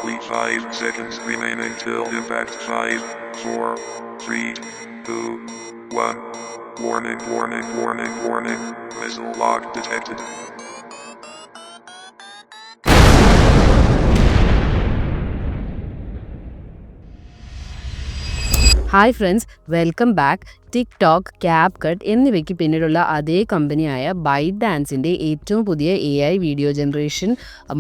Approximately 5 seconds remaining till impact. 5, 4, 3, 2, 1. Warning, warning, warning, warning. Missile lock detected. Hi friends, welcome back. TikTok, CapCut എന്നിവയ്ക്ക് പിന്നിലുള്ള അതേ കമ്പനിയായ byte ഡാൻസിൻ്റെ ഏറ്റവും പുതിയ AI വീഡിയോ ജനറേഷൻ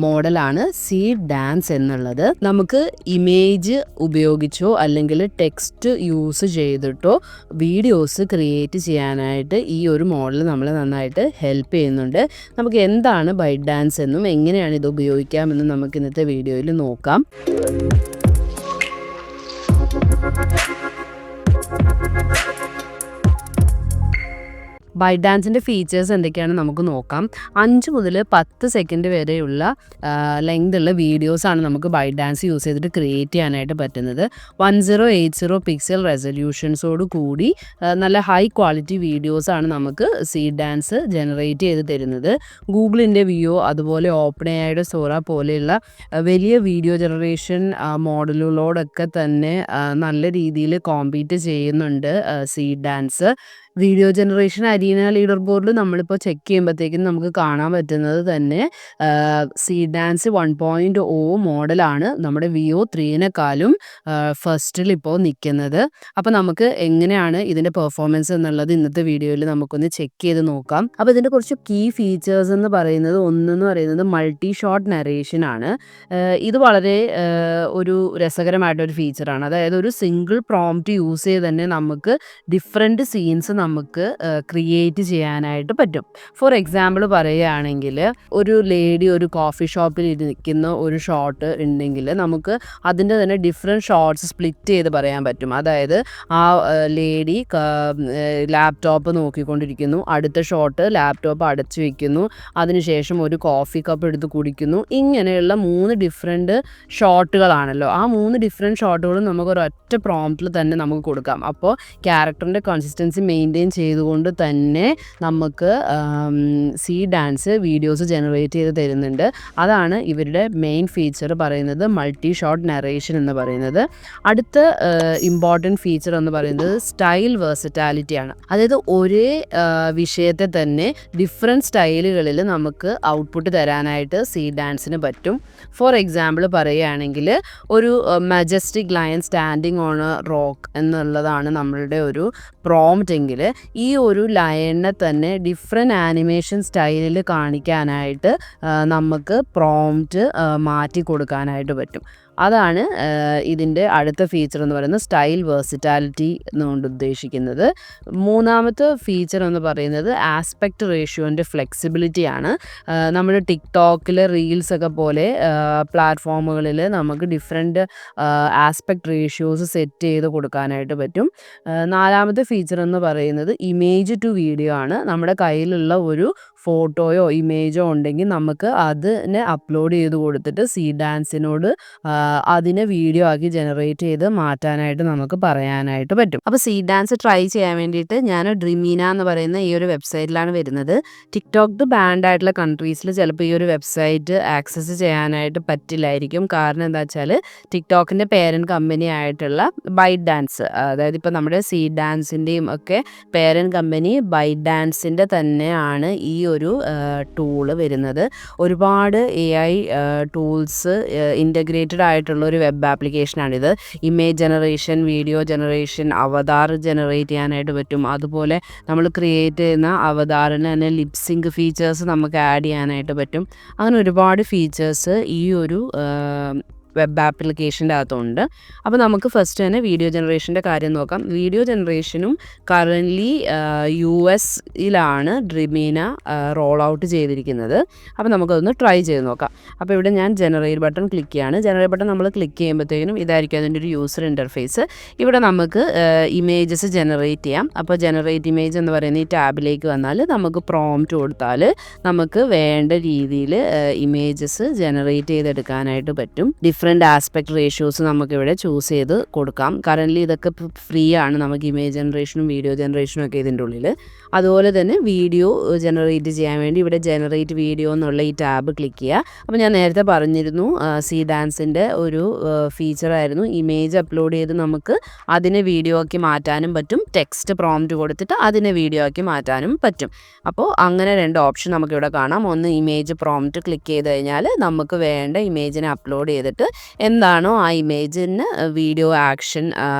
മോഡലാണ് സീഡ് ഡാൻസ് എന്നുള്ളത്. നമുക്ക് ഇമേജ് ഉപയോഗിച്ചോ അല്ലെങ്കിൽ ടെക്സ്റ്റ് യൂസ് ചെയ്തിട്ടോ വീഡിയോസ് ക്രിയേറ്റ് ചെയ്യാനായിട്ട് ഈ ഒരു മോഡൽ നമ്മളെ നന്നായിട്ട് ഹെൽപ്പ് ചെയ്യുന്നുണ്ട്. നമുക്ക് എന്താണ് ബൈറ്റ് ഡാൻസ് എന്നും എങ്ങനെയാണ് ഇത് ഉപയോഗിക്കാമെന്നും നമുക്ക് ഇന്നത്തെ വീഡിയോയിൽ നോക്കാം. ബൈറ്റ് ഡാൻസിൻ്റെ ഫീച്ചേഴ്സ് എന്തൊക്കെയാണെന്ന് നമുക്ക് നോക്കാം. 5 മുതൽ 10 സെക്കൻഡ് വരെയുള്ള ലെങ്തുള്ള വീഡിയോസാണ് നമുക്ക് ബൈറ്റ് ഡാൻസ് യൂസ് ചെയ്തിട്ട് ക്രിയേറ്റ് ചെയ്യാനായിട്ട് പറ്റുന്നത്. 1080 പിക്സൽ റെസൊല്യൂഷൻസോട് കൂടി നല്ല ഹൈ ക്വാളിറ്റി വീഡിയോസാണ് നമുക്ക് സീഡ് ഡാൻസ് ജനറേറ്റ് ചെയ്ത് തരുന്നത്. ഗൂഗിളിൻ്റെ വിയോ, അതുപോലെ ഓപ്പൺ എഐയുടെ സോറ പോലെയുള്ള വലിയ വീഡിയോ ജനറേഷൻ മോഡലുകളോടൊക്കെ തന്നെ നല്ല രീതിയിൽ കോമ്പീറ്റ് ചെയ്യുന്നുണ്ട് Seedance. Video generation arena leader ബോർഡിൽ നമ്മളിപ്പോൾ ചെക്ക് ചെയ്യുമ്പോഴത്തേക്കും നമുക്ക് കാണാൻ പറ്റുന്നത് തന്നെ സീഡ് ഡാൻസ് 1.0 മോഡലാണ് നമ്മുടെ വിയോ 3നെക്കാളും ഫസ്റ്റിൽ ഇപ്പോൾ നിൽക്കുന്നത്. അപ്പോൾ നമുക്ക് എങ്ങനെയാണ് ഇതിൻ്റെ പെർഫോമൻസ് എന്നുള്ളത് ഇന്നത്തെ വീഡിയോയിൽ നമുക്കൊന്ന് ചെക്ക് ചെയ്ത് നോക്കാം. അപ്പോൾ ഇതിൻ്റെ കുറച്ച് കീ ഫീച്ചേഴ്സ് എന്ന് പറയുന്നത് മൾട്ടി ഷോട്ട് നരേഷൻ ആണ്. ഇത് വളരെ ഒരു രസകരമായിട്ടൊരു ഫീച്ചറാണ്. അതായത് ഒരു സിംഗിൾ പ്രോംപ്റ്റ് യൂസ് ചെയ്ത് തന്നെ നമുക്ക് ഡിഫറെൻറ്റ് സീൻസ് നമുക്ക് ക്രിയേറ്റ് ചെയ്യാനായിട്ട് പറ്റും. ഫോർ എക്സാമ്പിൾ പറയുകയാണെങ്കിൽ, ഒരു ലേഡി ഒരു കോഫി ഷോപ്പിൽ ഇരിക്കുന്ന ഒരു ഷോട്ട് ഉണ്ടെങ്കിൽ നമുക്ക് അതിൻ്റെ തന്നെ ഡിഫറെൻറ്റ് ഷോട്ട്സ് സ്പ്ലിറ്റ് ചെയ്ത് പറയാൻ പറ്റും. അതായത് ആ ലേഡി ലാപ്ടോപ്പ് നോക്കിക്കൊണ്ടിരിക്കുന്നു, അടുത്ത ഷോട്ട് ലാപ്ടോപ്പ് അടച്ചു വയ്ക്കുന്നു, അതിനുശേഷം ഒരു കോഫി കപ്പ് എടുത്ത് കുടിക്കുന്നു. ഇങ്ങനെയുള്ള 3 ഡിഫറെൻറ്റ് ഷോട്ടുകളാണല്ലോ. ആ 3 ഡിഫറെൻറ്റ് ഷോട്ടുകളും നമുക്ക് ഒരൊറ്റ പ്രോംപ്റ്റിൽ തന്നെ നമുക്ക് കൊടുക്കാം. അപ്പോൾ ക്യാരക്ടറിൻ്റെ കൺസിസ്റ്റൻസി മെയിൻറ്റെയിൻ ചെയ്തുകൊണ്ട് തന്നെ നമുക്ക് സീഡ് ഡാൻസ് വീഡിയോസ് ജനറേറ്റ് ചെയ്ത് തരുന്നുണ്ട്. അതാണ് ഇവരുടെ മെയിൻ ഫീച്ചർ പറയുന്നത്, മൾട്ടി ഷോട്ട് നറേഷൻ എന്ന് പറയുന്നത്. അടുത്ത ഇമ്പോർട്ടൻറ്റ് ഫീച്ചർ എന്ന് പറയുന്നത് സ്റ്റൈൽ വേഴ്സറ്റാലിറ്റിയാണ്. അതായത് ഒരേ വിഷയത്തെ തന്നെ ഡിഫറെൻറ്റ് സ്റ്റൈലുകളിൽ നമുക്ക് ഔട്ട്പുട്ട് തരാനായിട്ട് സീഡ് ഡാൻസിന് പറ്റും. ഫോർ എക്സാമ്പിൾ പറയുകയാണെങ്കിൽ, ഒരു majestic lion standing on A rock എന്നുള്ളതാണ് നമ്മളുടെ ഒരു പ്രോംപ്റ്റ് എങ്കിൽ, ഈ ഒരു ലയണിനെ തന്നെ ഡിഫറെൻറ്റ് ആനിമേഷൻ സ്റ്റൈലിൽ കാണിക്കാനായിട്ട് നമുക്ക് പ്രോംപ്റ്റ് മാറ്റി കൊടുക്കാനായിട്ട് പറ്റും. അതാണ് ഇതിൻ്റെ അടുത്ത ഫീച്ചർ എന്ന് പറയുന്നത് സ്റ്റൈൽ വേഴ്സിറ്റാലിറ്റി എന്നുകൊണ്ട് ഉദ്ദേശിക്കുന്നത്. മൂന്നാമത്തെ ഫീച്ചർ എന്ന് പറയുന്നത് ആസ്പെക്റ്റ് റേഷ്യോൻ്റെ ഫ്ലെക്സിബിലിറ്റിയാണ്. നമ്മൾ ടിക്ടോക്കിൽ റീൽസൊക്കെ പോലെ പ്ലാറ്റ്ഫോമുകളിൽ നമുക്ക് ഡിഫറെൻറ്റ് ആസ്പെക്റ്റ് റേഷ്യോസ് സെറ്റ് ചെയ്ത് കൊടുക്കാനായിട്ട് പറ്റും. നാലാമത്തെ ഫീച്ചർ എന്ന് പറയുന്നത് ഇമേജ് ടു വീഡിയോ ആണ്. നമ്മുടെ കയ്യിലുള്ള ഒരു ഫോട്ടോയോ ഇമേജോ ഉണ്ടെങ്കിൽ നമുക്ക് അതിനെ അപ്ലോഡ് ചെയ്ത് കൊടുത്തിട്ട് സീഡ് ഡാൻസിനോട് അതിനെ വീഡിയോ ആക്കി ജനറേറ്റ് ചെയ്ത് മാറ്റാനായിട്ട് നമുക്ക് പറയാനായിട്ട് പറ്റും. അപ്പോൾ സീഡ് ഡാൻസ് ട്രൈ ചെയ്യാൻ വേണ്ടിയിട്ട് ഞാൻ ഡ്രീമീന എന്ന് പറയുന്ന ഈ ഒരു വെബ്സൈറ്റിലാണ് വരുന്നത്. ടിക്ടോക്ക് ബാൻഡ് ആയിട്ടുള്ള കൺട്രീസിൽ ചിലപ്പോൾ ഈ ഒരു വെബ്സൈറ്റ് ആക്സസ് ചെയ്യാനായിട്ട് പറ്റില്ലായിരിക്കും. കാരണം എന്താ വെച്ചാൽ ടിക്ടോക്കിൻ്റെ പേരൻറ്റ് കമ്പനി ആയിട്ടുള്ള ബൈറ്റ് ഡാൻസ്, അതായത് ഇപ്പോൾ നമ്മുടെ സീഡ് ഡാൻസിൻ്റെയും ഒക്കെ പേരൻറ്റ് കമ്പനി ബൈറ്റ് ഡാൻസിൻ്റെ തന്നെയാണ് ഈ ഒരു ടൂള് വരുന്നത്. ഒരുപാട് AI ടൂൾസ് ഇൻ്റഗ്രേറ്റഡ് ആയിട്ടുള്ള ഒരു വെബ് ആപ്ലിക്കേഷനാണിത്. Image generation, video generation, avatar generate ചെയ്യാനായിട്ട് പറ്റും. അതുപോലെ നമ്മൾ ക്രിയേറ്റ് ചെയ്യുന്ന അവതാറിന് തന്നെ ലിപ്സിങ്ക് ഫീച്ചേഴ്സ് നമുക്ക് ആഡ് ചെയ്യാനായിട്ട് പറ്റും. അങ്ങനെ ഒരുപാട് ഫീച്ചേഴ്സ് ഈ ഒരു വെബ് ആപ്ലിക്കേഷൻ്റെ അകത്തുണ്ട്. അപ്പോൾ നമുക്ക് ഫസ്റ്റ് തന്നെ വീഡിയോ ജനറേഷൻ്റെ കാര്യം നോക്കാം. വീഡിയോ ജനറേഷനും കറൻ്റ്ലി US-ലാണ് ഡ്രീമീന റോൾ ഔട്ട് ചെയ്തിരിക്കുന്നത്. അപ്പോൾ നമുക്കതൊന്ന് ട്രൈ ചെയ്ത് നോക്കാം. അപ്പോൾ ഇവിടെ ഞാൻ ജനറേറ്റ് ബട്ടൺ ക്ലിക്ക് ചെയ്യാണ്. ജനറേറ്റ് ബട്ടൺ നമ്മൾ ക്ലിക്ക് ചെയ്യുമ്പോഴത്തേക്കും ഇതായിരിക്കും അതിൻ്റെ ഒരു യൂസർ ഇൻ്റർഫേസ്. ഇവിടെ നമുക്ക് ഇമേജസ് ജനറേറ്റ് ചെയ്യാം. അപ്പോൾ ജനറേറ്റ് ഇമേജ് എന്ന് പറയുന്ന ഈ ടാബിലേക്ക് വന്നാൽ നമുക്ക് പ്രോംപ്റ്റ് കൊടുത്താൽ നമുക്ക് വേണ്ട രീതിയിൽ ഇമേജസ് ജനറേറ്റ് ചെയ്തെടുക്കാനായിട്ട് പറ്റും. ഡിഫറെൻറ്റ് ആസ്പെക്ട് റേഷ്യോസ് നമുക്കിവിടെ ചൂസ് ചെയ്ത് കൊടുക്കാം. കറൻ്റ്ലി ഇതൊക്കെ ഫ്രീ ആണ്, നമുക്ക് ഇമേജ് ജനറേഷനും വീഡിയോ ജനറേഷനും ഒക്കെ ഇതിൻ്റെ ഉള്ളിൽ. അതുപോലെ തന്നെ വീഡിയോ ജനറേറ്റ് ചെയ്യാൻ വേണ്ടി ഇവിടെ ജനറേറ്റ് വീഡിയോ എന്നുള്ള ഈ ടാബ് ക്ലിക്ക് ചെയ്യുക. അപ്പോൾ ഞാൻ നേരത്തെ പറഞ്ഞിരുന്നു സീ ഡാൻസിൻ്റെ ഒരു ഫീച്ചറായിരുന്നു ഇമേജ് അപ്ലോഡ് ചെയ്ത് നമുക്ക് അതിനെ വീഡിയോ ആക്കി മാറ്റാനും പറ്റും, ടെക്സ്റ്റ് പ്രോംപ്റ്റ് കൊടുത്തിട്ട് അതിനെ വീഡിയോ ആക്കി മാറ്റാനും പറ്റും. അപ്പോൾ അങ്ങനെ 2 ഓപ്ഷൻ നമുക്കിവിടെ കാണാം. ഒന്ന് ഇമേജ് പ്രോംപ്റ്റ് ക്ലിക്ക് ചെയ്ത് കഴിഞ്ഞാൽ നമുക്ക് വേണ്ട ഇമേജിനെ അപ്ലോഡ് ചെയ്തിട്ട് എന്താണോ ആ ഇമേജിന് വീഡിയോ ആക്ഷൻ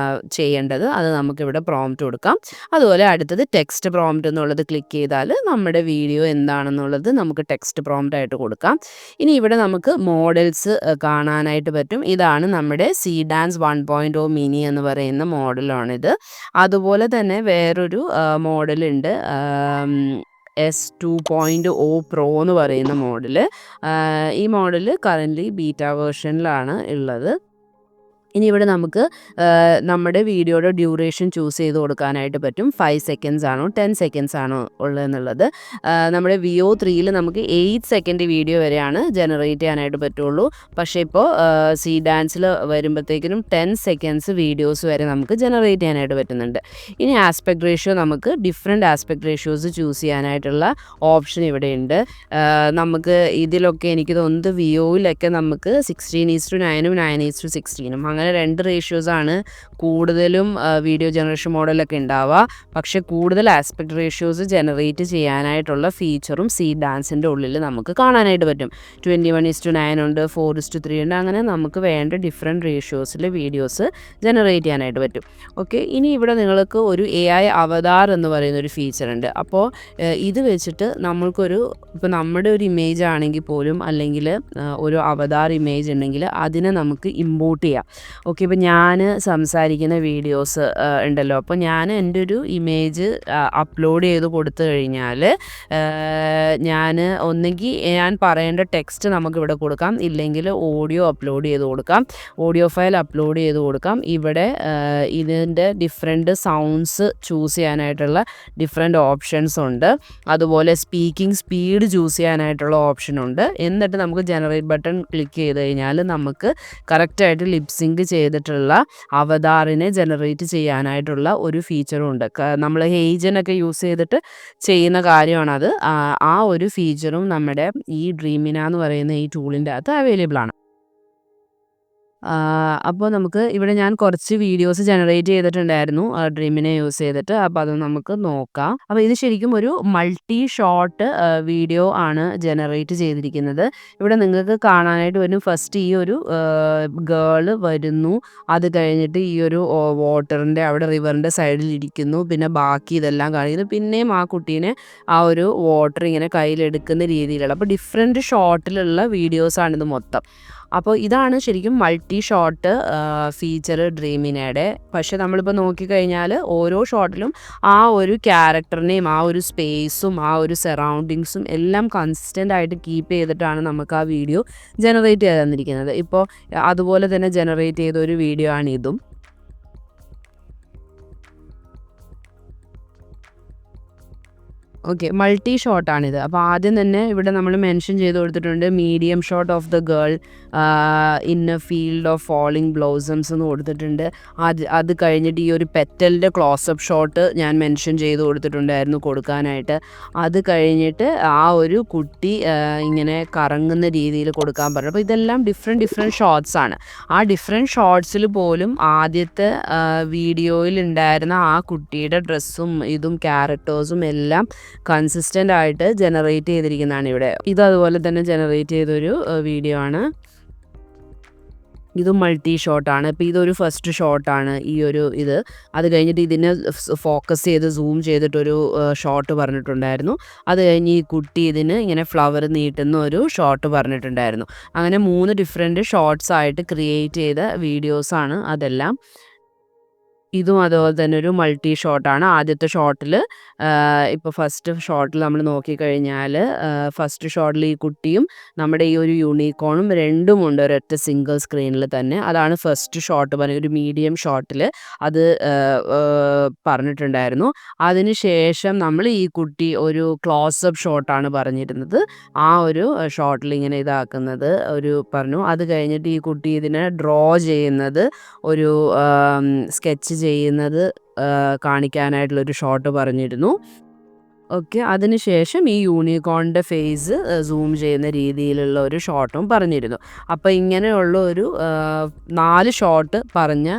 ചെയ്യേണ്ടത് അത് നമുക്കിവിടെ പ്രോംപ്റ്റ് കൊടുക്കാം. അതുപോലെ അടുത്തത് ടെക്സ്റ്റ് പ്രോംപ്റ്റ് എന്നുള്ളത് ക്ലിക്ക് ചെയ്താൽ നമ്മുടെ വീഡിയോ എന്താണെന്നുള്ളത് നമുക്ക് ടെക്സ്റ്റ് പ്രോംപ്റ്റ് ആയിട്ട് കൊടുക്കാം. ഇനി ഇവിടെ നമുക്ക് മോഡൽസ് കാണാനായിട്ട് പറ്റും. ഇതാണ് നമ്മുടെ സീ ഡാൻസ് 1.0 മിനി എന്ന് പറയുന്ന മോഡലാണിത്. അതുപോലെ തന്നെ വേറൊരു മോഡലുണ്ട്, S2.0 Pro എന്ന് പറയുന്ന മോഡല്. ഈ മോഡല് കറൻ്റ്ലി ബീറ്റ വേർഷനിലാണ് ഉള്ളത്. ഇനി ഇവിടെ നമുക്ക് നമ്മുടെ വീഡിയോയുടെ ഡ്യൂറേഷൻ ചൂസ് ചെയ്ത് കൊടുക്കാനായിട്ട് പറ്റും. 5 സെക്കൻഡ്സ് ആണോ 10 സെക്കൻഡ്സ് ആണോ ഉള്ളതെന്നുള്ളത്. നമ്മുടെ VO3യിൽ നമുക്ക് 8 സെക്കൻഡ് വീഡിയോ വരെയാണ് ജനറേറ്റ് ചെയ്യാനായിട്ട് പറ്റുള്ളൂ. പക്ഷേ ഇപ്പോൾ സീ ഡാൻസിൽ വരുമ്പോഴത്തേക്കിനും 10 സെക്കൻഡ്സ് വീഡിയോസ് വരെ നമുക്ക് ജനറേറ്റ് ചെയ്യാനായിട്ട് പറ്റുന്നുണ്ട്. ഇനി ആസ്പെക്ട് റേഷ്യോ നമുക്ക് ഡിഫറെൻറ്റ് ആസ്പെക്ട് റേഷ്യോസ് ചൂസ് ചെയ്യാനായിട്ടുള്ള ഓപ്ഷൻ ഇവിടെ ഉണ്ട്. നമുക്ക് ഇതിലൊക്കെ എനിക്ക് തോന്നുന്നത് VOയിലൊക്കെ നമുക്ക് 16:9 9:16 അങ്ങനെ 2 റേഷ്യോസാണ് കൂടുതലും വീഡിയോ ജനറേഷൻ മോഡലൊക്കെ ഉണ്ടാവുക. പക്ഷേ കൂടുതൽ ആസ്പെക്ട് റേഷ്യോസ് ജനറേറ്റ് ചെയ്യാനായിട്ടുള്ള ഫീച്ചറും സീ ഡാൻസിൻ്റെ ഉള്ളിൽ നമുക്ക് കാണാനായിട്ട് പറ്റും. 21:9 ഉണ്ട്, 4:3 ഉണ്ട്. അങ്ങനെ നമുക്ക് വേണ്ട ഡിഫറെൻറ്റ് റേഷ്യോസിൽ വീഡിയോസ് ജനറേറ്റ് ചെയ്യാനായിട്ട് പറ്റും. ഓക്കെ, ഇനി ഇവിടെ നിങ്ങൾക്ക് ഒരു AI അവതാർ എന്ന് പറയുന്നൊരു ഫീച്ചറുണ്ട്. അപ്പോൾ ഇത് വെച്ചിട്ട് നമ്മൾക്കൊരു ഇപ്പോൾ നമ്മുടെ ഒരു ഇമേജ് ആണെങ്കിൽ പോലും അല്ലെങ്കിൽ ഒരു അവതാർ ഇമേജ് ഉണ്ടെങ്കിൽ അതിനെ നമുക്ക് ഇമ്പോർട്ട് ചെയ്യാം. ഓക്കെ, ഇപ്പോൾ ഞാൻ സംസാരിക്കുന്ന വീഡിയോസ് ഉണ്ടല്ലോ, അപ്പോൾ ഞാൻ എൻ്റെ ഒരു ഇമേജ് അപ്ലോഡ് ചെയ്ത് കൊടുത്തു കഴിഞ്ഞാൽ ഞാൻ ഒന്നെങ്കിൽ ഞാൻ പറയേണ്ട ടെക്സ്റ്റ് നമുക്കിവിടെ കൊടുക്കാം, ഇല്ലെങ്കിൽ ഓഡിയോ അപ്ലോഡ് ചെയ്ത് കൊടുക്കാം, ഓഡിയോ ഫയൽ അപ്ലോഡ് ചെയ്ത് കൊടുക്കാം. ഇവിടെ ഇതിൻ്റെ ഡിഫറെൻറ്റ് സൗണ്ട്സ് ചൂസ് ചെയ്യാനായിട്ടുള്ള ഡിഫറെൻറ്റ് ഓപ്ഷൻസ് ഉണ്ട്. അതുപോലെ സ്പീക്കിംഗ് സ്പീഡ് ചൂസ് ചെയ്യാനായിട്ടുള്ള ഓപ്ഷനുണ്ട്. എന്നിട്ട് നമുക്ക് ജനറേറ്റ് ബട്ടൺ ക്ലിക്ക് ചെയ്ത് കഴിഞ്ഞാൽ നമുക്ക് കറക്റ്റായിട്ട് ലിപ്സിങ് ചെയ്തിട്ടുള്ള അവതാറിനെ ജനറേറ്റ് ചെയ്യാനായിട്ടുള്ള ഒരു ഫീച്ചറും ഉണ്ട്. നമ്മൾ ഹേജനൊക്കെ യൂസ് ചെയ്തിട്ട് ചെയ്യുന്ന കാര്യമാണത്. ആ ഒരു ഫീച്ചറും നമ്മുടെ ഈ ഡ്രീമിന എന്ന് പറയുന്ന ഈ ടൂളിൻ്റെ അകത്ത് അവൈലബിൾ ആണ്. അപ്പോൾ നമുക്ക് ഇവിടെ ഞാൻ കുറച്ച് വീഡിയോസ് ജനറേറ്റ് ചെയ്തിട്ടുണ്ടായിരുന്നു ഡ്രീമിനെ യൂസ് ചെയ്തിട്ട്. അപ്പോൾ അത് നമുക്ക് നോക്കാം. അപ്പോൾ ഇത് ശരിക്കും ഒരു മൾട്ടി ഷോട്ട് വീഡിയോ ആണ് ജനറേറ്റ് ചെയ്തിരിക്കുന്നത്. ഇവിടെ നിങ്ങൾക്ക് കാണാനായിട്ട് വരും, ഫസ്റ്റ് ഈ ഒരു ഗേള് വരുന്നു, അത് കഴിഞ്ഞിട്ട് ഈ ഒരു വാട്ടറിൻ്റെ അവിടെ റിവറിൻ്റെ സൈഡിൽ ഇരിക്കുന്നു, പിന്നെ ബാക്കി ഇതെല്ലാം കാണിക്കുന്നു, പിന്നെയും ആ കുട്ടീനെ ആ ഒരു വാട്ടർ ഇങ്ങനെ കയ്യിലെടുക്കുന്ന രീതിയിലുള്ള, അപ്പോൾ ഡിഫറെൻറ്റ് ഷോട്ടിലുള്ള വീഡിയോസാണിത് മൊത്തം. അപ്പോൾ ഇതാണ് ശരിക്കും മൾട്ടി ഷോട്ട് ഫീച്ചർ ഡ്രീമിനയുടെ. പക്ഷെ നമ്മളിപ്പോൾ നോക്കിക്കഴിഞ്ഞാൽ ഓരോ ഷോട്ടിലും ആ ഒരു ക്യാരക്ടറിനെയും ആ ഒരു സ്പേസും ആ ഒരു സറൗണ്ടിങ്സും എല്ലാം കൺസിസ്റ്റൻ്റ് ആയിട്ട് കീപ്പ് ചെയ്തിട്ടാണ് നമുക്ക് ആ വീഡിയോ ജനറേറ്റ് ചെയ്ത് തന്നിരിക്കുന്നത്. ഇപ്പോൾ അതുപോലെ തന്നെ ജനറേറ്റ് ചെയ്ത ഒരു വീഡിയോ ആണ് ഇതും. ഓക്കെ, മൾട്ടി ഷോട്ടാണിത്. അപ്പോൾ ആദ്യം തന്നെ ഇവിടെ നമ്മൾ മെൻഷൻ ചെയ്ത് കൊടുത്തിട്ടുണ്ട് medium shot of the girl in a field of falling blossoms എന്ന് കൊടുത്തിട്ടുണ്ട്. അത് കഴിഞ്ഞിട്ട് ഈ ഒരു പെറ്റലിൻ്റെ ക്ലോസപ്പ് ഷോട്ട് ഞാൻ മെൻഷൻ ചെയ്ത് കൊടുത്തിട്ടുണ്ടായിരുന്നു കൊടുക്കാനായിട്ട്. അത് കഴിഞ്ഞിട്ട് ആ ഒരു കുട്ടി ഇങ്ങനെ കറങ്ങുന്ന രീതിയിൽ കൊടുക്കാൻ പറഞ്ഞു. അപ്പോൾ ഇതെല്ലാം ഡിഫറെൻറ്റ് ഷോട്ട്സാണ്. ആ ഡിഫറെൻറ്റ് ഷോട്ട്സിൽ പോലും ആദ്യത്തെ വീഡിയോയിൽ ഉണ്ടായിരുന്ന ആ കുട്ടിയുടെ ഡ്രസ്സും ഇതും ക്യാരക്ടേഴ്സും എല്ലാം കൺസിസ്റ്റൻ്റ് ആയിട്ട് ജനറേറ്റ് ചെയ്തിരിക്കുന്നതാണ് ഇവിടെ. ഇത് അതുപോലെ തന്നെ ജനറേറ്റ് ചെയ്തൊരു വീഡിയോ ആണ്. ഇതും മൾട്ടി ഷോട്ടാണ്. ഇപ്പോൾ ഇതൊരു ഫസ്റ്റ് ഷോട്ടാണ് ഈ ഒരു ഇത്. അത് കഴിഞ്ഞിട്ട് ഇതിനെ ഫോക്കസ് ചെയ്ത് സൂം ചെയ്തിട്ടൊരു ഷോട്ട് പറഞ്ഞിട്ടുണ്ടായിരുന്നു. അത് കഴിഞ്ഞ് ഈ കുട്ടി ഇതിന് ഇങ്ങനെ ഫ്ലവർ നീട്ടുന്ന ഒരു ഷോട്ട് പറഞ്ഞിട്ടുണ്ടായിരുന്നു. അങ്ങനെ 3 ഡിഫറെൻറ്റ് ഷോട്ട്സ് ആയിട്ട് ക്രിയേറ്റ് ചെയ്ത വീഡിയോസാണ് അതെല്ലാം. ഇതും അതുപോലെ തന്നെ ഒരു മൾട്ടി ഷോട്ടാണ്. ആദ്യത്തെ ഷോട്ടിൽ ഇപ്പോൾ ഫസ്റ്റ് ഷോട്ടിൽ നമ്മൾ നോക്കിക്കഴിഞ്ഞാൽ ഫസ്റ്റ് ഷോട്ടിൽ ഈ കുട്ടിയും നമ്മുടെ ഈ ഒരു യൂണിക്കോണും രണ്ടുമുണ്ട് ഒരൊറ്റ സിംഗിൾ സ്ക്രീനിൽ തന്നെ. അതാണ് ഫസ്റ്റ് ഷോട്ട് പറഞ്ഞ ഒരു മീഡിയം ഷോട്ടിൽ അത് പറഞ്ഞിട്ടുണ്ടായിരുന്നു. അതിനുശേഷം നമ്മൾ ഈ കുട്ടി ഒരു ക്ലോസപ്പ് ഷോട്ടാണ് പറഞ്ഞിരുന്നത്. ആ ഒരു ഷോട്ടിൽ ഇങ്ങനെ ഇതാക്കുന്നത് ഒരു പറഞ്ഞു. അത് കഴിഞ്ഞിട്ട് ഈ കുട്ടി ഇതിനെ ഡ്രോ ചെയ്യുന്നത് ഒരു സ്കെച്ച് ചെയ്യുന്നത് കാണിക്കാനായിട്ടുള്ളൊരു ഷോട്ട് പറഞ്ഞിരുന്നു. ഓക്കെ. അതിനുശേഷം ഈ യൂണിക്കോണിൻ്റെ ഫേസ് സൂം ചെയ്യുന്ന രീതിയിലുള്ള ഒരു ഷോട്ടും പറഞ്ഞിരുന്നു. അപ്പോൾ ഇങ്ങനെയുള്ള ഒരു 4 ഷോട്ട് പറഞ്ഞ്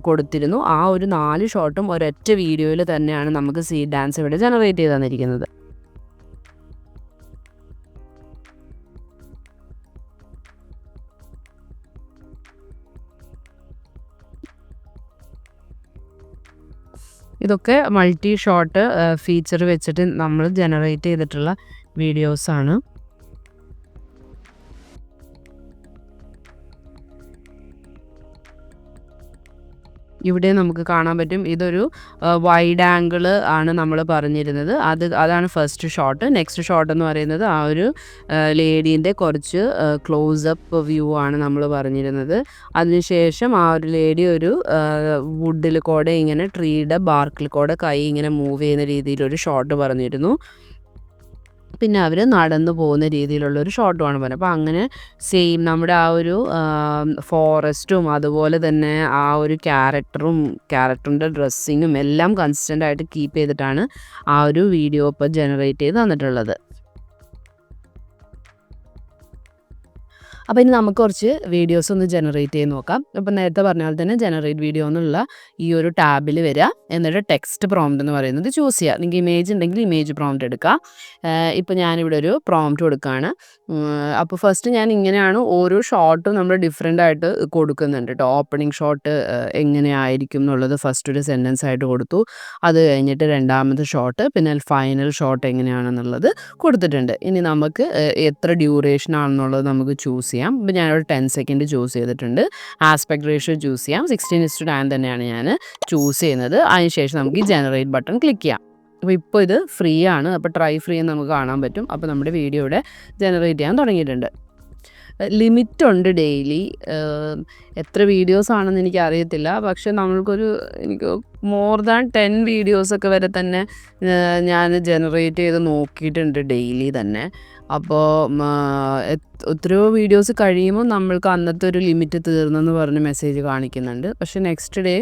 കൊടുത്തിരുന്നു. ആ ഒരു 4 ഷോട്ടും ഒരൊറ്റ വീഡിയോയിൽ തന്നെയാണ് നമുക്ക് സീഡ് ഡാൻസ് ഇവിടെ ജനറേറ്റ് ചെയ്ത് തന്നിരിക്കുന്നത്. ഇതൊക്കെ മൾട്ടി ഷോട്ട് ഫീച്ചർ വെച്ചിട്ട് നമ്മൾ ജനറേറ്റ് ചെയ്തിട്ടുള്ള വീഡിയോസാണ്. ഇവിടെ നമുക്ക് കാണാൻ പറ്റും ഇതൊരു വൈഡ് ആംഗിൾ ആണ് നമ്മൾ പറഞ്ഞിരുന്നത്. അതാണ് ഫസ്റ്റ് ഷോട്ട്. നെക്സ്റ്റ് ഷോട്ട് എന്ന് പറയുന്നത് ആ ഒരു ലേഡീൻ്റെ കുറച്ച് ക്ലോസപ്പ് വ്യൂ ആണ് നമ്മൾ പറഞ്ഞിരുന്നത്. അതിനുശേഷം ആ ഒരു ലേഡി ഒരു വുഡിൽ കൂടെ ഇങ്ങനെ ട്രീയുടെ ബാർക്കിൽ കൂടെ കൈ ഇങ്ങനെ മൂവ് ചെയ്യുന്ന രീതിയിലൊരു ഷോട്ട് പറഞ്ഞിരുന്നു. പിന്നെ അവർ നടന്നു പോകുന്ന രീതിയിലുള്ളൊരു ഷോട്ടുമാണ് പറഞ്ഞത്. അപ്പോൾ അങ്ങനെ സെയിം നമ്മുടെ ആ ഒരു ഫോറസ്റ്റും അതുപോലെ തന്നെ ആ ഒരു ക്യാരക്ടറിൻ്റെ ഡ്രസ്സിങ്ങും എല്ലാം കൺസിസ്റ്റൻ്റ് ആയിട്ട് കീപ്പ് ചെയ്തിട്ടാണ് ആ ഒരു വീഡിയോ ഇപ്പോൾ ജനറേറ്റ് ചെയ്ത് തന്നിട്ടുള്ളത്. അപ്പോൾ ഇനി നമുക്ക് കുറച്ച് വീഡിയോസ് ഒന്ന് ജനറേറ്റ് ചെയ്ത് നോക്കാം. അപ്പോൾ നേരത്തെ പറഞ്ഞ പോലെ തന്നെ ജനറേറ്റ് വീഡിയോ എന്നുള്ള ഈ ഒരു ടാബിൽ വരിക, എന്നിട്ട് ടെക്സ്റ്റ് പ്രോംപ്റ്റ് എന്ന് പറയുന്നത് ചൂസ് ചെയ്യുക. നിങ്ങൾക്ക് ഇമേജ് ഉണ്ടെങ്കിൽ ഇമേജ് പ്രോംപ്റ്റ് എടുക്കുക. ഇപ്പോൾ ഞാനിവിടെ ഒരു പ്രോംപ്റ്റ് കൊടുക്കുകയാണ്. അപ്പോൾ ഫസ്റ്റ് ഞാൻ ഇങ്ങനെയാണ് ഓരോ ഷോട്ടും നമ്മൾ ഡിഫറെൻ്റ് ആയിട്ട് കൊടുക്കുന്നുണ്ട് കേട്ടോ. ഓപ്പണിംഗ് ഷോട്ട് എങ്ങനെയായിരിക്കും എന്നുള്ളത് ഫസ്റ്റ് ഒരു സെൻറ്റൻസ് ആയിട്ട് കൊടുത്തു. അത് കഴിഞ്ഞിട്ട് രണ്ടാമത്തെ ഷോട്ട്, പിന്നെ ഫൈനൽ ഷോട്ട് എങ്ങനെയാണെന്നുള്ളത് കൊടുത്തിട്ടുണ്ട്. ഇനി നമുക്ക് എത്ര ഡ്യൂറേഷൻ ആണെന്നുള്ളത് നമുക്ക് ചൂസ് ചെയ്യാം. ഇപ്പോൾ ഞാനൊരു 10 സെക്കൻഡ് ചൂസ് ചെയ്തിട്ടുണ്ട്. ആസ്പെക്ട് റേഷ്യോ ചൂസ് ചെയ്യാം. 16:9 തന്നെയാണ് ഞാൻ ചൂസ് ചെയ്യുന്നത്. അതിനുശേഷം നമുക്ക് ഈ ജനറേറ്റ് ബട്ടൺ ക്ലിക്ക് ചെയ്യാം. അപ്പോൾ ഇപ്പോൾ ഇത് ഫ്രീ ആണ്. അപ്പോൾ ട്രൈ ഫ്രീ എന്ന് നമുക്ക് കാണാൻ പറ്റും. അപ്പോൾ നമ്മുടെ വീഡിയോ ഇവിടെ ജനറേറ്റ് ചെയ്യാൻ തുടങ്ങിയിട്ടുണ്ട്. ലിമിറ്റുണ്ട് ഡെയിലി. എത്ര വീഡിയോസ് ആണെന്ന് എനിക്കറിയത്തില്ല. പക്ഷെ എനിക്ക് മോർ ദാൻ 10 വീഡിയോസൊക്കെ വരെ തന്നെ ഞാൻ ജനറേറ്റ് ചെയ്ത് നോക്കിയിട്ടുണ്ട് ഡെയിലി തന്നെ. അപ്പോൾ എത്രയോ വീഡിയോസ് കഴിയുമ്പോൾ നമ്മൾക്ക് അന്നത്തെ ഒരു ലിമിറ്റ് തീർന്നെന്ന് പറഞ്ഞ് മെസ്സേജ് കാണിക്കുന്നുണ്ട്. പക്ഷെ നെക്സ്റ്റ് ഡേ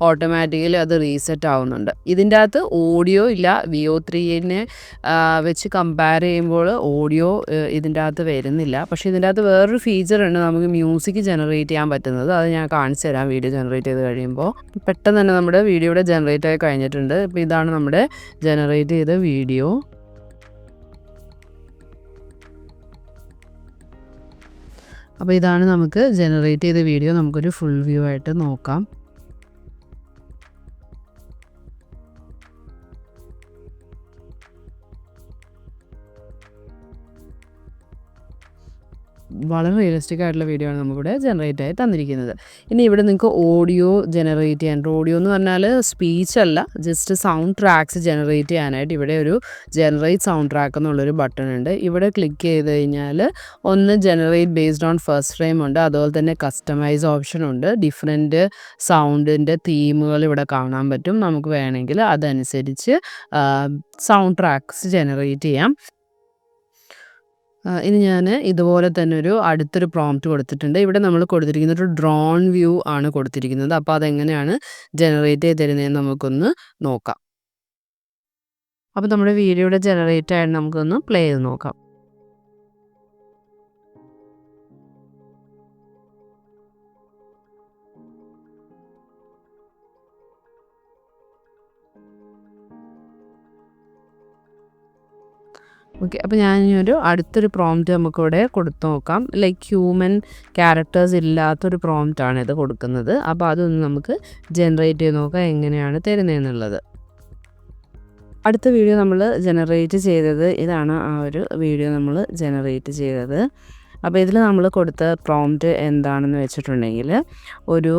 ഓട്ടോമാറ്റിക്കലി അത് റീസെറ്റ് ആവുന്നുണ്ട്. ഇതിൻ്റെ അകത്ത് ഓഡിയോ ഇല്ല. VO3നെ വെച്ച് കമ്പയർ ചെയ്യുമ്പോൾ ഓഡിയോ ഇതിൻ്റെ അകത്ത് വരുന്നില്ല. പക്ഷേ ഇതിൻ്റെ അകത്ത് വേറൊരു ഫീച്ചറുണ്ട്, നമുക്ക് മ്യൂസിക് ജനറേറ്റ് ചെയ്യാൻ പറ്റുന്നത്. അത് ഞാൻ കാണിച്ചു തരാം വീഡിയോ ജനറേറ്റ് ചെയ്ത് കഴിയുമ്പോൾ. പെട്ടെന്ന് തന്നെ നമ്മുടെ വീഡിയോ ഇവിടെ ജനറേറ്റ് ആയി കഴിഞ്ഞിട്ടുണ്ട്. ഇപ്പോൾ ഇതാണ് നമ്മുടെ ജനറേറ്റ് ചെയ്ത വീഡിയോ. അപ്പോൾ ഇതാണ് നമുക്ക് ജനറേറ്റ് ചെയ്ത വീഡിയോ. നമുക്കൊരു ഫുൾ വ്യൂ ആയിട്ട് നോക്കാം. വളരെ റിയലിസ്റ്റിക് ആയിട്ടുള്ള വീഡിയോ ആണ് നമുക്കിവിടെ ജനറേറ്റ് ആയി തന്നിരിക്കുന്നത്. ഇനി ഇവിടെ നിങ്ങൾക്ക് ഓഡിയോ ജനറേറ്റ് ചെയ്യാനുണ്ട്. ഓഡിയോ എന്ന് പറഞ്ഞാൽ സ്പീച്ച് അല്ല, ജസ്റ്റ് സൗണ്ട് ട്രാക്സ് ജനറേറ്റ് ചെയ്യാനായിട്ട് ഇവിടെ ഒരു ജനറേറ്റ് സൗണ്ട് ട്രാക്ക് എന്നുള്ളൊരു ബട്ടൺ ഉണ്ട്. ഇവിടെ ക്ലിക്ക് ചെയ്ത് കഴിഞ്ഞാൽ ഒന്ന് generate based on first frame ഉണ്ട്, അതുപോലെ തന്നെ കസ്റ്റമൈസ് ഓപ്ഷൻ ഉണ്ട്. ഡിഫറെൻറ്റ് സൗണ്ടിൻ്റെ തീമുകൾ ഇവിടെ കാണാൻ പറ്റും. നമുക്ക് വേണമെങ്കിൽ അതനുസരിച്ച് സൗണ്ട് ട്രാക്സ് ജനറേറ്റ് ചെയ്യാം. ഇനി ഞാൻ ഇതുപോലെ തന്നെ അടുത്തൊരു പ്രോംപ്റ്റ് കൊടുത്തിട്ടുണ്ട്. ഇവിടെ നമ്മൾ കൊടുത്തിരിക്കുന്നത് ഒരു ഡ്രോൺ വ്യൂ ആണ് കൊടുത്തിരിക്കുന്നത്. അപ്പോൾ അതെങ്ങനെയാണ് ജനറേറ്റ് ചെയ്ത് തരുന്നതെന്ന് നമുക്കൊന്ന് നോക്കാം. അപ്പോൾ നമ്മുടെ വീഡിയോയുടെ ജനറേറ്റ് ആയിട്ട് നമുക്കൊന്ന് പ്ലേ ചെയ്ത് നോക്കാം. ഓക്കെ. അപ്പോൾ ഞാനൊരു അടുത്തൊരു പ്രോംപ്റ്റ് നമുക്കിവിടെ കൊടുത്തു നോക്കാം. ലൈക്ക് ഹ്യൂമൻ ക്യാരക്ടേഴ്സ് ഇല്ലാത്തൊരു പ്രോംപ്റ്റാണ് ഇത് കൊടുക്കുന്നത്. അപ്പോൾ അതൊന്ന് നമുക്ക് ജനറേറ്റ് ചെയ്ത് നോക്കാം എങ്ങനെയാണ് തരുന്നതെന്നുള്ളത്. അടുത്ത വീഡിയോ നമ്മൾ ജനറേറ്റ് ചെയ്തത് ഇതാണ്. ആ ഒരു വീഡിയോ നമ്മൾ ജനറേറ്റ് ചെയ്തത് അപ്പോൾ ഇതിൽ നമ്മൾ കൊടുത്ത പ്രോംപ്റ്റ് എന്താണെന്ന് വെച്ചിട്ടുണ്ടെങ്കിൽ ഒരു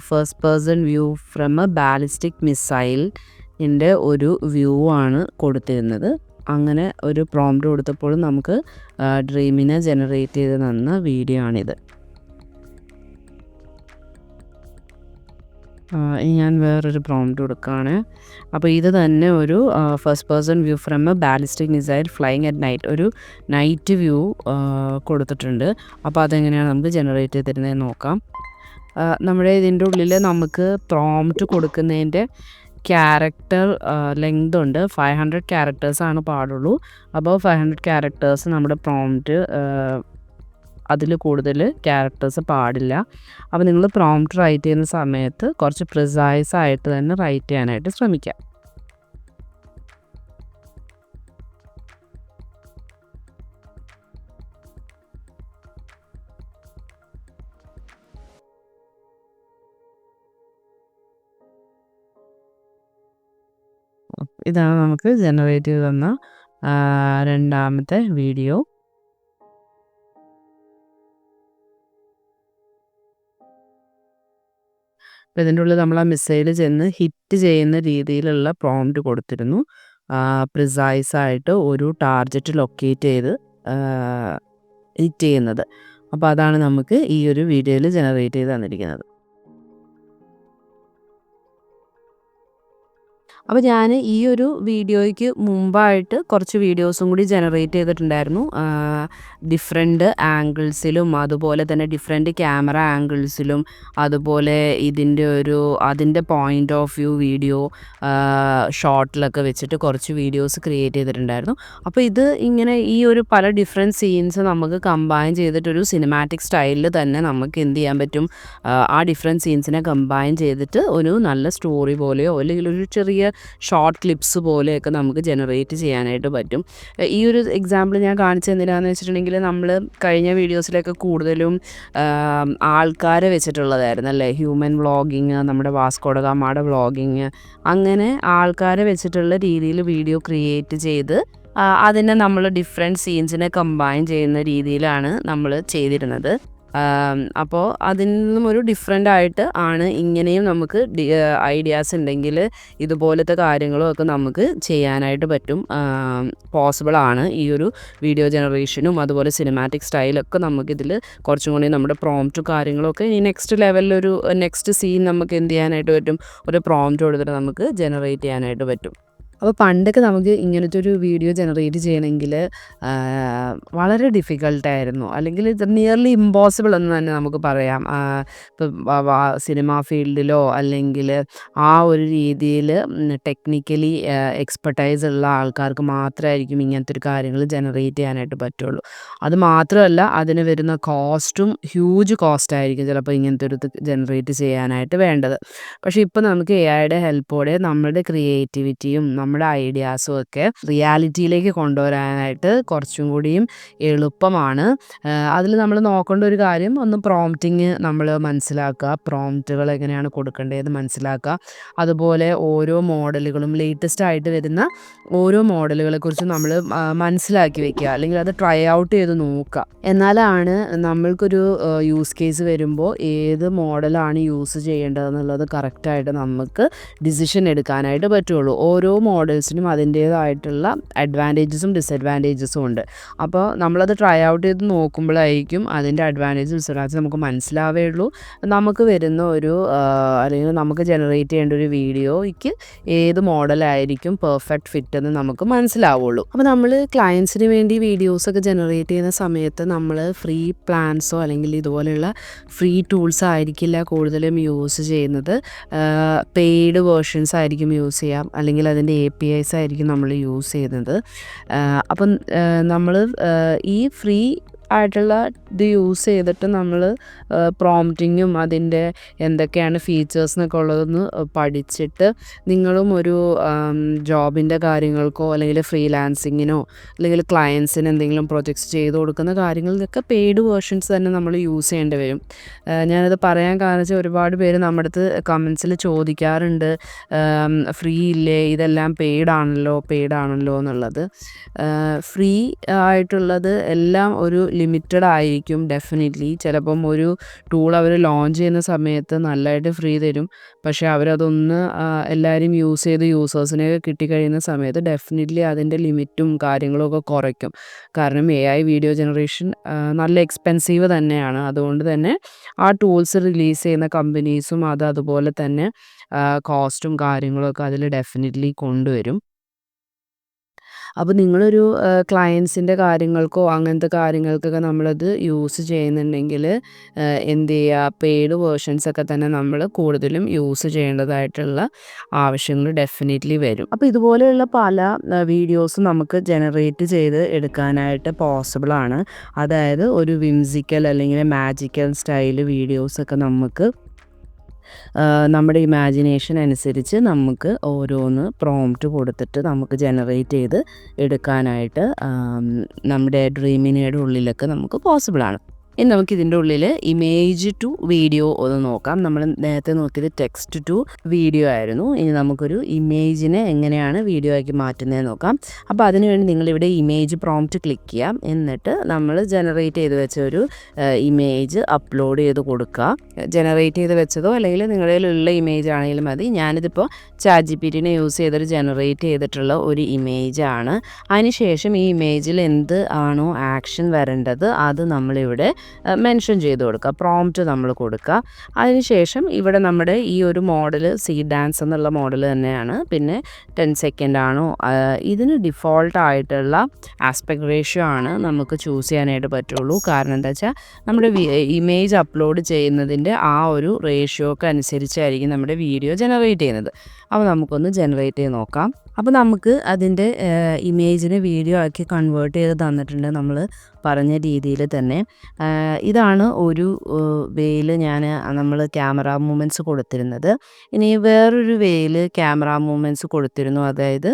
first person view from a ballistic മിസൈലിൻ്റെ ഒരു വ്യൂ ആണ് കൊടുത്തിരുന്നത്. അങ്ങനെ ഒരു പ്രോംപ്റ്റ് കൊടുത്തപ്പോൾ നമുക്ക് ഡ്രീമിനെ ജനറേറ്റ് ചെയ്ത് തന്ന വീഡിയോ ആണിത്. ഞാൻ വേറൊരു പ്രോംപ്റ്റ് കൊടുക്കുകയാണ്. അപ്പോൾ ഇത് തന്നെ ഒരു first person view from a ballistic missile flying at night, ഒരു നൈറ്റ് വ്യൂ കൊടുത്തിട്ടുണ്ട്. അപ്പോൾ അതെങ്ങനെയാണ് നമുക്ക് ജനറേറ്റ് ചെയ്ത് തരുന്നതെന്ന് നോക്കാം. നമ്മുടെ ഇതിൻ്റെ ഉള്ളിൽ നമുക്ക് പ്രോംപ്റ്റ് കൊടുക്കുന്നതിൻ്റെ ക്യാരക്ടർ ലെങ്ത് ഉണ്ട്. 500 ക്യാരക്ടേഴ്സാണ് പാടുള്ളൂ. അപ്പോൾ 500 ക്യാരക്ടേഴ്സ് നമ്മുടെ പ്രോംപ്റ്റ്, അതിൽ കൂടുതൽ ക്യാരക്ടേഴ്സ് പാടില്ല. അപ്പോൾ നിങ്ങൾ പ്രോംപ്റ്റ് റൈറ്റ് ചെയ്യുന്ന സമയത്ത് കുറച്ച് പ്രിസൈസ് ആയിട്ട് തന്നെ റൈറ്റ് ചെയ്യാനായിട്ട് ശ്രമിക്കുക. ഇതാണ് നമുക്ക് ജനറേറ്റ് ചെയ്ത് തന്ന രണ്ടാമത്തെ വീഡിയോ. അപ്പോൾ ഇതിൻ്റെ ഉള്ളിൽ നമ്മൾ ആ മിസൈൽ ചെന്ന് ഹിറ്റ് ചെയ്യുന്ന രീതിയിലുള്ള പ്രോംപ്റ്റ് കൊടുത്തിരുന്നു. പ്രിസൈസ് ആയിട്ട് ഒരു ടാർഗറ്റ് ലൊക്കേറ്റ് ചെയ്ത് ഹിറ്റ് ചെയ്യുന്നത്. അപ്പോൾ അതാണ് നമുക്ക് ഈ ഒരു വീഡിയോയിൽ ജനറേറ്റ് ചെയ്ത് തന്നിരിക്കുന്നത്. അപ്പോൾ ഞാൻ ഈ ഒരു വീഡിയോയ്ക്ക് മുമ്പായിട്ട് കുറച്ച് വീഡിയോസും കൂടി ജനറേറ്റ് ചെയ്തിട്ടുണ്ടായിരുന്നു. ഡിഫറെൻറ്റ് ആംഗിൾസിലും അതുപോലെ തന്നെ ഡിഫറെൻറ്റ് ക്യാമറ ആംഗിൾസിലും അതുപോലെ അതിൻ്റെ പോയിൻ്റ് ഓഫ് വ്യൂ വീഡിയോ ഷോട്ടിലൊക്കെ വെച്ചിട്ട് കുറച്ച് വീഡിയോസ് ക്രിയേറ്റ് ചെയ്തിട്ടുണ്ടായിരുന്നു. അപ്പോൾ ഇത് ഇങ്ങനെ ഈ ഒരു പല ഡിഫറെൻറ്റ് സീൻസ് നമുക്ക് കമ്പൈൻ ചെയ്തിട്ടൊരു സിനിമാറ്റിക് സ്റ്റൈലിൽ തന്നെ നമുക്ക് എന്ത് ചെയ്യാൻ പറ്റും, ആ ഡിഫറെൻറ്റ് സീൻസിനെ കമ്പൈൻ ചെയ്തിട്ട് ഒരു നല്ല സ്റ്റോറി പോലെയോ അല്ലെങ്കിൽ ഒരു ചെറിയ ഷോർട്ട് ക്ലിപ്സ് പോലെയൊക്കെ നമുക്ക് ജനറേറ്റ് ചെയ്യാനായിട്ട് പറ്റും. ഈ ഒരു എക്സാമ്പിൾ ഞാൻ കാണിച്ചു തന്നില്ലാന്ന് വെച്ചിട്ടുണ്ടെങ്കിൽ നമ്മൾ കഴിഞ്ഞ വീഡിയോസിലൊക്കെ കൂടുതലും ആൾക്കാരെ വെച്ചിട്ടുള്ളതായിരുന്നു അല്ലേ, ഹ്യൂമൻ വ്ളോഗിങ്, നമ്മുടെ വാസ്കോ ഡ ഗാമയുടെ വ്ളോഗിങ്, അങ്ങനെ ആൾക്കാരെ വെച്ചിട്ടുള്ള രീതിയിൽ വീഡിയോ ക്രിയേറ്റ് ചെയ്ത് അതിനെ നമ്മൾ ഡിഫറെൻറ്റ് സീൻസിനെ കമ്പൈൻ ചെയ്യുന്ന രീതിയിലാണ് നമ്മൾ ചെയ്തിരുന്നത്. അപ്പോൾ അതിൽ നിന്നും ഒരു ഡിഫറെൻ്റ് ആയിട്ട് ആണ് ഇങ്ങനെയും നമുക്ക് ഐഡിയാസ് ഉണ്ടെങ്കിൽ ഇതുപോലത്തെ കാര്യങ്ങളും ഒക്കെ നമുക്ക് ചെയ്യാനായിട്ട് പറ്റും, പോസിബിളാണ്. ഈ ഒരു വീഡിയോ ജനറേഷനും അതുപോലെ സിനിമാറ്റിക് സ്റ്റൈലൊക്കെ നമുക്കിതിൽ കുറച്ചും കൂടി നമ്മുടെ പ്രോംപ്റ്റും കാര്യങ്ങളൊക്കെ ഈ നെക്സ്റ്റ് ലെവലിലൊരു നെക്സ്റ്റ് സീൻ നമുക്ക് എന്ത് ചെയ്യാനായിട്ട് പറ്റും, ഒരു പ്രോംപ്റ്റ് കൊടുത്തിട്ട് നമുക്ക് ജനറേറ്റ് ചെയ്യാനായിട്ട് പറ്റും. അപ്പോൾ പണ്ടൊക്കെ നമുക്ക് ഇങ്ങനത്തെ ഒരു വീഡിയോ ജനറേറ്റ് ചെയ്യണമെങ്കിൽ വളരെ ഡിഫിക്കൽട്ടായിരുന്നു, അല്ലെങ്കിൽ ഇത് നിയർലി ഇമ്പോസിബിൾ എന്ന് തന്നെ നമുക്ക് പറയാം. ഇപ്പം സിനിമ ഫീൽഡിലോ അല്ലെങ്കിൽ ആ ഒരു രീതിയിൽ ടെക്നിക്കലി എക്സ്പെർട്ടൈസ് ഉള്ള ആൾക്കാർക്ക് മാത്രമായിരിക്കും ഇങ്ങനത്തെ ഒരു കാര്യങ്ങൾ ജനറേറ്റ് ചെയ്യാനായിട്ട് പറ്റുള്ളൂ. അത് മാത്രമല്ല അതിന് വരുന്ന കോസ്റ്റും ഹ്യൂജ് കോസ്റ്റായിരിക്കും ചിലപ്പോൾ ഇങ്ങനത്തെ ഒരു ജനറേറ്റ് ചെയ്യാനായിട്ട് വേണ്ടത്. പക്ഷേ ഇപ്പോൾ നമുക്ക് AI ഹെൽപ്പോടെ നമ്മുടെ ക്രിയേറ്റിവിറ്റിയും നമ്മുടെ ഐഡിയാസും ഒക്കെ റിയാലിറ്റിയിലേക്ക് കൊണ്ടുവരാനായിട്ട് കുറച്ചും കൂടിയും എളുപ്പമാണ്. അതിൽ നമ്മൾ നോക്കേണ്ട ഒരു കാര്യം, ഒന്ന് പ്രോംപ്റ്റിങ് നമ്മൾ മനസ്സിലാക്കുക, പ്രോംപ്റ്റുകൾ എങ്ങനെയാണ് കൊടുക്കേണ്ടത് മനസ്സിലാക്കുക. അതുപോലെ ഓരോ മോഡലുകളും ലേറ്റസ്റ്റ് ആയിട്ട് വരുന്ന ഓരോ മോഡലുകളെക്കുറിച്ച് നമ്മൾ മനസ്സിലാക്കി വെക്കുക, അല്ലെങ്കിൽ അത് ട്രൈ ഔട്ട് ചെയ്ത് നോക്കുക. എന്നാലാണ് നമ്മൾക്കൊരു യൂസ് കേസ് വരുമ്പോൾ ഏത് മോഡലാണ് യൂസ് ചെയ്യേണ്ടതെന്നുള്ളത് കറക്റ്റായിട്ട് നമുക്ക് ഡിസിഷൻ എടുക്കാനായിട്ട് പറ്റുള്ളൂ. ഓരോ മോഡൽസിനും അതിൻ്റേതായിട്ടുള്ള അഡ്വാൻറ്റേജസും ഡിസഡ്വാൻറ്റേജസും ഉണ്ട്. അപ്പോൾ നമ്മളത് ട്രൈ ഔട്ട് ചെയ്ത് നോക്കുമ്പോഴായിരിക്കും അതിൻ്റെ അഡ്വാൻറ്റേജും ഡിസഡ്വാൻറ്റേജും നമുക്ക് മനസ്സിലാവുകയുള്ളൂ. നമുക്ക് വരുന്ന ഒരു അല്ലെങ്കിൽ നമുക്ക് ജനറേറ്റ് ചെയ്യേണ്ട ഒരു വീഡിയോയ്ക്ക് ഏത് മോഡലായിരിക്കും പെർഫെക്റ്റ് ഫിറ്റ് എന്ന് നമുക്ക് മനസ്സിലാവുള്ളൂ. അപ്പോൾ നമ്മൾ ക്ലയൻസിന് വേണ്ടി വീഡിയോസൊക്കെ ജനറേറ്റ് ചെയ്യുന്ന സമയത്ത് നമ്മൾ ഫ്രീ പ്ലാൻസോ അല്ലെങ്കിൽ ഇതുപോലെയുള്ള ഫ്രീ ടൂൾസ് ആയിരിക്കില്ല കൂടുതലും യൂസ് ചെയ്യുന്നത്. പെയ്ഡ് വേർഷൻസ് ആയിരിക്കും യൂസ് ചെയ്യാം, അല്ലെങ്കിൽ അതിൻ്റെ APIs ആയിരിക്കും നമ്മൾ യൂസ് ചെയ്യുന്നത്. അപ്പം നമ്മൾ ഈ ഫ്രീ ആയിട്ടുള്ള ഇത് യൂസ് ചെയ്തിട്ട് നമ്മൾ പ്രോംപ്റ്റിങ്ങും അതിൻ്റെ എന്തൊക്കെയാണ് ഫീച്ചേഴ്സ് എന്നൊക്കെ ഉള്ളതൊന്ന് പഠിച്ചിട്ട് നിങ്ങളും ഒരു ജോബിൻ്റെ കാര്യങ്ങൾക്കോ അല്ലെങ്കിൽ ഫ്രീലാൻസിങ്ങിനോ അല്ലെങ്കിൽ ക്ലയൻസിന് എന്തെങ്കിലും പ്രൊജക്ട്സ് ചെയ്ത് കൊടുക്കുന്ന കാര്യങ്ങളിലൊക്കെ പെയ്ഡ് വേർഷൻസ് തന്നെ നമ്മൾ യൂസ് ചെയ്യേണ്ടി വരും. ഞാനത് പറയാൻ കാരണം വെച്ചാൽ ഒരുപാട് പേര് നമ്മുടെ അടുത്ത് കമൻസിൽ ചോദിക്കാറുണ്ട്, ഫ്രീ ഇല്ലേ, ഇതെല്ലാം പെയ്ഡാണല്ലോ എന്നുള്ളത്. ഫ്രീ ആയിട്ടുള്ളത് എല്ലാം ഒരു ലിമിറ്റഡ് ആയിരിക്കും ഡെഫിനിറ്റ്ലി. ചിലപ്പം ഒരു ടൂൾ അവർ ലോഞ്ച് ചെയ്യുന്ന സമയത്ത് നല്ലതായിട്ട് ഫ്രീ തരും. പക്ഷേ അവരതൊന്ന് എല്ലാവരും യൂസ് ചെയ്ത് യൂസേഴ്സിനെ കിട്ടിക്കഴിയുന്ന സമയത്ത് ഡെഫിനിറ്റ്ലി അതിൻ്റെ ലിമിറ്റും കാര്യങ്ങളൊക്കെ കുറയ്ക്കും. കാരണം AI വീഡിയോ ജനറേഷൻ നല്ല എക്സ്പെൻസീവ് തന്നെയാണ്. അതുകൊണ്ട് തന്നെ ആ ടൂൾസ് റിലീസ് ചെയ്യുന്ന കമ്പനീസും അതുപോലെ തന്നെ കോസ്റ്റും കാര്യങ്ങളൊക്കെ അതിൽ ഡെഫിനിറ്റ്ലി കൊണ്ടുവരും. അപ്പോൾ നിങ്ങളൊരു ക്ലയൻസിൻ്റെ കാര്യങ്ങൾക്കോ അങ്ങനത്തെ കാര്യങ്ങൾക്കൊക്കെ നമ്മളത് യൂസ് ചെയ്യുന്നുണ്ടെങ്കിൽ എന്ത് ചെയ്യുക, പെയ്ഡ് വേർഷൻസൊക്കെ തന്നെ നമ്മൾ കൂടുതലും യൂസ് ചെയ്യേണ്ടതായിട്ടുള്ള ആവശ്യങ്ങൾ ഡെഫിനിറ്റ്ലി വരും. അപ്പോൾ ഇതുപോലെയുള്ള പല വീഡിയോസും നമുക്ക് ജനറേറ്റ് ചെയ്ത് എടുക്കാനായിട്ട് പോസിബിളാണ്. അതായത് ഒരു വിംസിക്കൽ അല്ലെങ്കിൽ മാജിക്കൽ സ്റ്റൈൽ വീഡിയോസൊക്കെ നമുക്ക് നമ്മുടെ ഇമാജിനേഷൻ അനുസരിച്ച് നമുക്ക് ഓരോന്ന് പ്രോംപ്റ്റ് കൊടുത്തിട്ട് നമുക്ക് ജനറേറ്റ് ചെയ്ത് എടുക്കാനായിട്ട് നമ്മുടെ ഡ്രീമിനയുടെ ഉള്ളിലൊക്കെ നമുക്ക് പോസിബിളാണ്. ഇനി നമുക്ക് ഇതിൻ്റെ ഉള്ളിൽ ഇമേജ് ടു വീഡിയോ ഒന്ന് നോക്കാം. നമ്മൾ നേരത്തെ നോക്കിയത് ടെക്സ്റ്റ് ടു വീഡിയോ ആയിരുന്നു. ഇനി നമുക്കൊരു ഇമേജിനെ എങ്ങനെയാണ് വീഡിയോ ആക്കി മാറ്റുന്നതെന്ന് നോക്കാം. അപ്പോൾ അതിനുവേണ്ടി നിങ്ങളിവിടെ ഇമേജ് പ്രോംപ്റ്റ് ക്ലിക്ക് ചെയ്യാം. എന്നിട്ട് നമ്മൾ ജനറേറ്റ് ചെയ്ത് വെച്ച ഒരു ഇമേജ് അപ്ലോഡ് ചെയ്ത് കൊടുക്കുക. ജനറേറ്റ് ചെയ്ത് വെച്ചതോ അല്ലെങ്കിൽ നിങ്ങളുടെ കയ്യിലുള്ള ഇമേജ് ആണെങ്കിലും മതി. ഞാനിതിപ്പോൾ ChatGPTനെ യൂസ് ചെയ്തിട്ട് ജനറേറ്റ് ചെയ്തിട്ടുള്ള ഒരു ഇമേജാണ്. അതിനുശേഷം ഈ ഇമേജിൽ എന്ത് ആണോ ആക്ഷൻ വരേണ്ടത് അത് നമ്മളിവിടെ മെൻഷൻ ചെയ്ത് കൊടുക്കുക. പ്രോംപ്റ്റ് നമ്മൾ കൊടുക്കുക. അതിനുശേഷം ഇവിടെ നമ്മുടെ ഈ ഒരു മോഡൽ സീഡ് ഡാൻസ് എന്നുള്ള മോഡൽ തന്നെയാണ്. പിന്നെ 10 സെക്കൻഡ് ആണോ, ഇതിന് ഡിഫോൾട്ട് ആയിട്ടുള്ള ആസ്പെക്ട് റേഷ്യോ ആണ് നമുക്ക് ചൂസ് ചെയ്യാനായിട്ട് പറ്റുള്ളൂ. കാരണം എന്താ വെച്ചാൽ നമ്മുടെ ഇമേജ് അപ്ലോഡ് ചെയ്യുന്നതിൻ്റെ ആ ഒരു റേഷ്യോക്ക് അനുസരിച്ചായിരിക്കും നമ്മുടെ വീഡിയോ ജനറേറ്റ് ചെയ്യുന്നത്. അപ്പോൾ നമുക്കൊന്ന് ജനറേറ്റ് ചെയ്ത് നോക്കാം. അപ്പോൾ നമുക്ക് അതിൻ്റെ ഇമേജിനെ വീഡിയോ ആക്കി കൺവേർട്ട് ചെയ്ത് തന്നിട്ടുണ്ട് നമ്മൾ പറഞ്ഞ രീതിയിൽ തന്നെ. ഇതാണ് ഒരു വേയിൽ നമ്മൾ ക്യാമറ മൂവ്മെൻറ്റ്സ് കൊടുത്തിരുന്നത്. ഇനി വേറൊരു വേയിൽ ക്യാമറ മൂവ്മെൻറ്റ്സ് കൊടുത്തിരുന്നു. അതായത്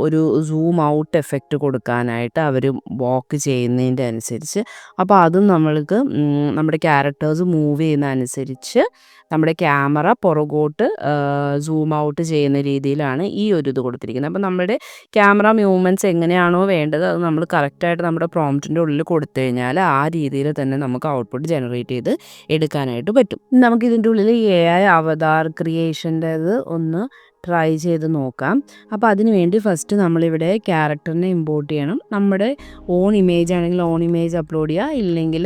ഒരു സൂം ഔട്ട് എഫക്റ്റ് കൊടുക്കാനായിട്ട് അവർ വാക്ക് ചെയ്യുന്നതിൻ്റെ അനുസരിച്ച്. അപ്പോൾ അതും നമ്മൾക്ക് നമ്മുടെ ക്യാരക്ടേഴ്സ് മൂവ് ചെയ്യുന്ന അനുസരിച്ച് നമ്മുടെ ക്യാമറ പുറകോട്ട് സൂം ഔട്ട് ചെയ്യുന്ന രീതിയിലാണ് ഈ ഒരു ഇത് കൊടുത്തിരിക്കുന്നത്. അപ്പോൾ നമ്മുടെ ക്യാമറ മൂവ്മെൻറ്റ്സ് എങ്ങനെയാണോ വേണ്ടത് അത് നമ്മൾ കറക്റ്റായിട്ട് നമ്മുടെ പ്രോംപ്റ്റിൻ്റെ ഉള്ളിൽ കൊടുത്തു കഴിഞ്ഞാൽ ആ രീതിയിൽ തന്നെ നമുക്ക് ഔട്ട്പുട്ട് ജനറേറ്റ് ചെയ്ത് എടുക്കാനായിട്ട് പറ്റും. നമുക്കിതിൻ്റെ ഉള്ളിൽ AI അവതാർ ക്രിയേഷൻ്റേത് ഒന്ന് ട്രൈ ചെയ്ത് നോക്കാം. അപ്പോൾ അതിന് വേണ്ടി ഫസ്റ്റ് നമ്മളിവിടെ ക്യാരക്ടറിനെ ഇമ്പോർട്ട് ചെയ്യണം. നമ്മുടെ ഓൺ ഇമേജ് ആണെങ്കിൽ ഓൺ ഇമേജ് അപ്ലോഡ് ചെയ്യുക. ഇല്ലെങ്കിൽ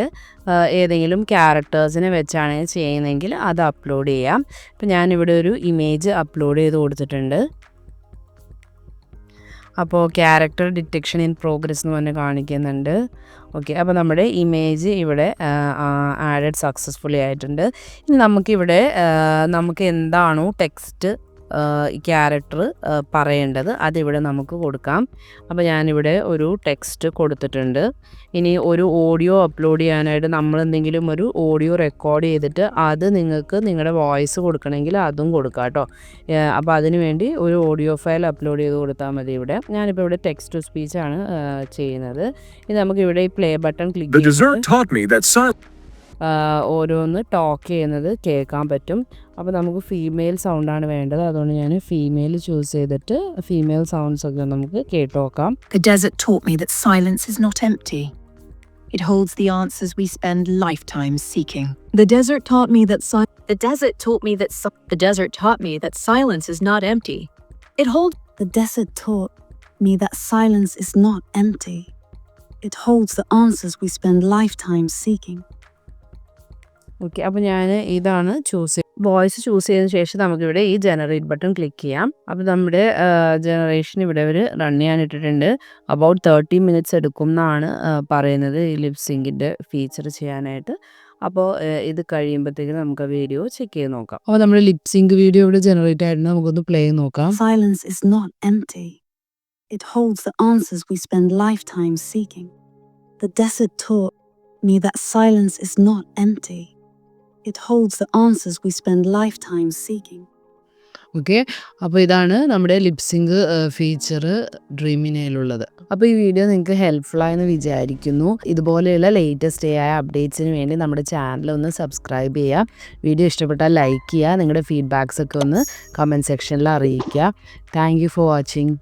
ഏതെങ്കിലും ക്യാരക്ടേഴ്സിനെ വെച്ചാണ് ചെയ്യുന്നതെങ്കിൽ അത് അപ്ലോഡ് ചെയ്യാം. അപ്പോൾ ഞാനിവിടെ ഒരു ഇമേജ് അപ്ലോഡ് ചെയ്ത് കൊടുത്തിട്ടുണ്ട്. അപ്പോൾ ക്യാരക്ടർ ഡിറ്റക്ഷൻ ഇൻ പ്രോഗ്രസ് എന്ന് പറഞ്ഞ് കാണിക്കുന്നുണ്ട്. ഓക്കെ, അപ്പോൾ നമ്മുടെ ഇമേജ് ഇവിടെ ആഡഡ് സക്സസ്ഫുള്ളി ആയിട്ടുണ്ട്. ഇനി നമുക്കിവിടെ നമുക്ക് എന്താണോ ടെക്സ്റ്റ് ക്യാരക്ടർ പറയേണ്ടത് അതിവിടെ നമുക്ക് കൊടുക്കാം. അപ്പോൾ ഞാനിവിടെ ഒരു ടെക്സ്റ്റ് കൊടുത്തിട്ടുണ്ട്. ഇനി ഒരു ഓഡിയോ അപ്ലോഡ് ചെയ്യാനായിട്ട് നമ്മൾ എന്തെങ്കിലും ഒരു ഓഡിയോ റെക്കോർഡ് ചെയ്തിട്ട് അത് നിങ്ങൾക്ക് നിങ്ങളുടെ വോയിസ് കൊടുക്കണമെങ്കിൽ അതും കൊടുക്കാം കേട്ടോ. അപ്പോൾ അതിന് വേണ്ടി ഒരു ഓഡിയോ ഫയൽ അപ്ലോഡ് ചെയ്ത് കൊടുത്താൽ മതി. ഇവിടെ ഞാനിപ്പോൾ ഇവിടെ ടെക്സ്റ്റ് ടു സ്പീച്ചാണ് ചെയ്യുന്നത്. ഇത് നമുക്കിവിടെ ഈ പ്ലേ ബട്ടൺ ക്ലിക്ക് ചെയ്ത് ഓരോന്ന് ടോക്ക് ചെയ്യുന്നത് കേൾക്കാൻ പറ്റും. അപ്പോൾ നമുക്ക് ഫീമെയിൽ സൗണ്ടാണ് വേണ്ടത്. അതുകൊണ്ട് ഞാൻ ഫീമെയിൽ ചൂസ് ചെയ്തിട്ട് ഫീമെയിൽ സൗണ്ട്സ് ഒക്കെ നമുക്ക് കേട്ട് നോക്കാം. The desert taught me that silence is not empty. It holds the answers we spend lifetimes seeking. The desert taught me that The desert taught me that the desert taught me that silence is not empty. it holds The desert taught me that silence is not empty. It holds the answers we spend lifetimes seeking. Okay, അപ്പോൾ ഞാൻ ഇതാണ് voice choose ചെയ്തതിന് ശേഷം നമുക്കിവിടെ ഈ generate button click ചെയ്യാം. അപ്പോൾ നമ്മുടെ ജനറേഷൻ ഇവിടെ അവർ റൺ ചെയ്യാനിട്ടിട്ടുണ്ട്. അബൌട്ട് 30 മിനിറ്റ്സ് എടുക്കും എന്നാണ് പറയുന്നത് ഈ ലിപ്സിങ്കിൻ്റെ ഫീച്ചർ ചെയ്യാനായിട്ട്. അപ്പോൾ ഇത് കഴിയുമ്പോഴത്തേക്കും നമുക്ക് വീഡിയോ ചെക്ക് ചെയ്ത് നോക്കാം. അപ്പോൾ നമ്മുടെ ലിപ്സിങ്ക് വീഡിയോ ഇവിടെ ജനറേറ്റ് ആയിട്ടുണ്ട്. നമുക്കൊന്ന് പ്ലേ നോക്കാം. Silence is not empty. It holds the answers we spend lifetimes seeking. The desert taught me that silence is not empty. It holds the answers we spend lifetimes seeking. Okay, അപ്പോൾ ഇതാണ് നമ്മുടെ lip sync feature ഡ്രീമിനയിലുള്ളത്. അപ്പോൾ ഈ video നിങ്ങൾക്ക് ഹെൽപ്ഫുള്ളായെന്ന് വിചാരിക്കുന്നു. ഇതുപോലെയുള്ള latest AI അപ്ഡേറ്റ്സിന് വേണ്ടി നമ്മുടെ ചാനൽ ഒന്ന് സബ്സ്ക്രൈബ് ചെയ്യുക. വീഡിയോ ഇഷ്ടപ്പെട്ടാൽ ലൈക്ക് ചെയ്യുക. നിങ്ങളുടെ ഫീഡ്ബാക്സ് ഒക്കെ ഒന്ന് കമൻറ്റ് സെക്ഷനിൽ അറിയിക്കുക. Thank you for watching.